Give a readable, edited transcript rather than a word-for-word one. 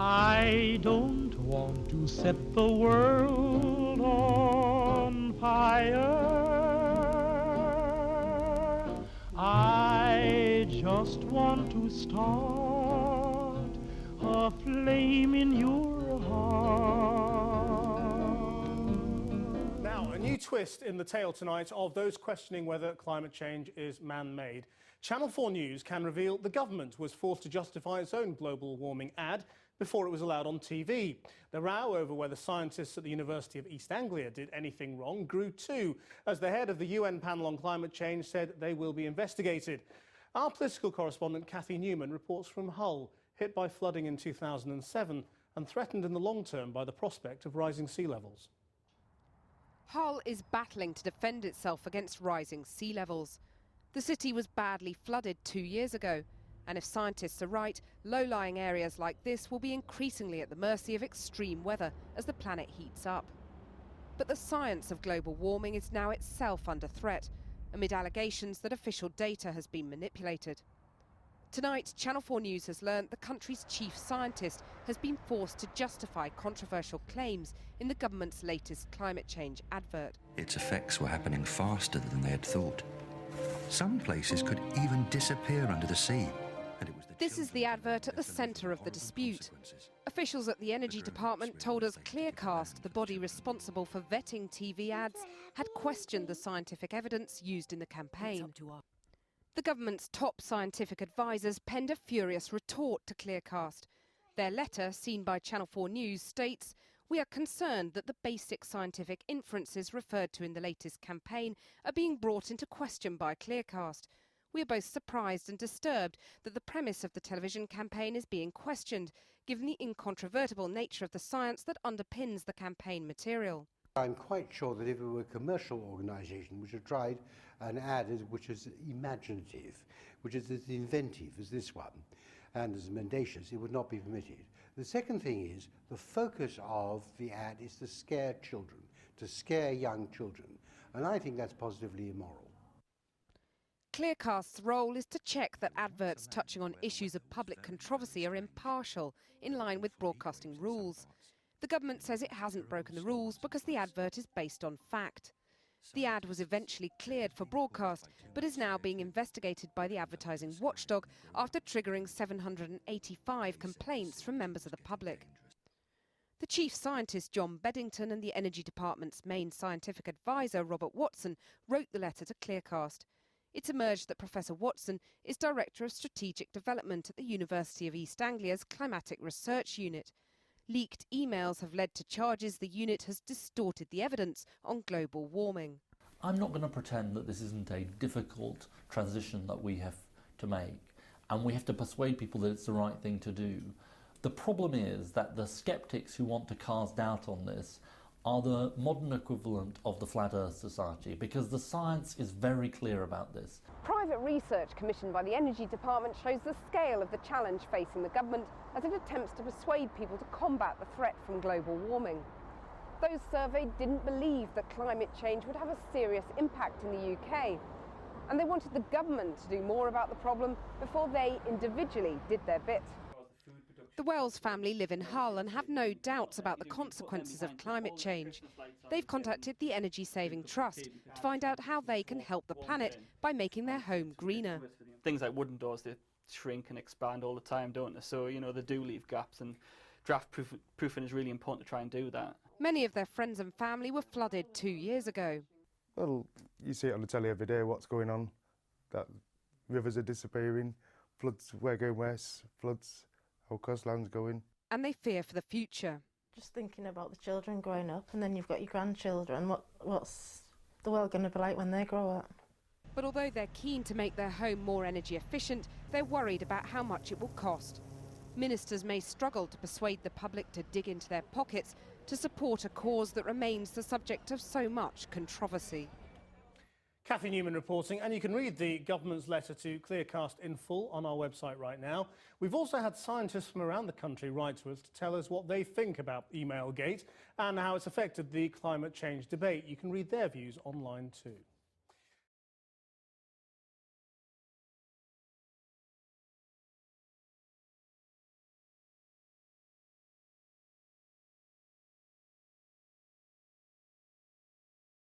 I don't want to set the world on fire. I just want to start a flame in your heart. Now, a new twist in the tale tonight of those questioning whether climate change is man-made. Channel 4 News can reveal the government was forced to justify its own global warming ad before it was allowed on TV. The row over whether scientists at the University of East Anglia did anything wrong grew too, as the head of the UN panel on climate change said they will be investigated. Our political correspondent Cathy Newman reports from Hull, hit by flooding in 2007 and threatened in the long term by the prospect of rising sea levels. Hull is battling to defend itself against rising sea levels. The city was badly flooded 2 years ago, and if scientists are right, low-lying areas like this will be increasingly at the mercy of extreme weather as the planet heats up. But the science of global warming is now itself under threat, amid allegations that official data has been manipulated. Tonight, Channel 4 News has learnt the country's chief scientist has been forced to justify controversial claims in the government's latest climate change advert. Its effects were happening faster than they had thought. Some places could even disappear under the sea. And it was this is the advert at the centre of the dispute. Officials at the Energy Department told us Clearcast, the body responsible for vetting TV ads, had questioned the scientific evidence used in the campaign. The government's top scientific advisers penned a furious retort to Clearcast. Their letter, seen by Channel 4 News, states, "We are concerned that the basic scientific inferences referred to in the latest campaign are being brought into question by Clearcast. We are both surprised and disturbed that the premise of the television campaign is being questioned, given the incontrovertible nature of the science that underpins the campaign material." I'm quite sure that if it were a commercial organisation which had tried an ad which is imaginative, which is as inventive as this one, and as mendacious, it would not be permitted. The second thing is, the focus of the ad is to scare children, to scare young children, and I think that's positively immoral. Clearcast's role is to check that adverts touching on issues of public controversy are impartial, in line with broadcasting rules. The government says it hasn't broken the rules because the advert is based on fact. The ad was eventually cleared for broadcast, but is now being investigated by the advertising watchdog after triggering 785 complaints from members of the public. The chief scientist, John Beddington, and the Energy Department's main scientific advisor, Robert Watson, wrote the letter to Clearcast. It's emerged that Professor Watson is Director of Strategic Development at the University of East Anglia's Climatic Research Unit. Leaked emails have led to charges the unit has distorted the evidence on global warming. I'm not going to pretend that this isn't a difficult transition that we have to make, and we have to persuade people that it's the right thing to do. The problem is that the sceptics who want to cast doubt on this are the modern equivalent of the Flat Earth Society, because the science is very clear about this. Private research commissioned by the Energy Department shows the scale of the challenge facing the government as it attempts to persuade people to combat the threat from global warming. Those surveyed didn't believe that climate change would have a serious impact in the UK, and they wanted the government to do more about the problem before they individually did their bit. The Wells family live in Hull and have no doubts about the consequences of climate change. They've contacted the Energy Saving Trust to find out how they can help the planet by making their home greener. Things like wooden doors, they shrink and expand all the time, don't they? So, they do leave gaps, and draft proofing is really important to try and do that. Many of their friends and family were flooded 2 years ago. Well, you see it on the telly every day, what's going on, that rivers are disappearing, floods, we're going west, floods, our coastline's going. And they fear for the future. Just thinking about the children growing up, and then you've got your grandchildren, what's the world going to be like when they grow up? But although they're keen to make their home more energy efficient, they're worried about how much it will cost. Ministers may struggle to persuade the public to dig into their pockets to support a cause that remains the subject of so much controversy. Cathy Newman reporting, and you can read the government's letter to Clearcast in full on our website right now. We've also had scientists from around the country write to us to tell us what they think about Emailgate and how it's affected the climate change debate. You can read their views online too.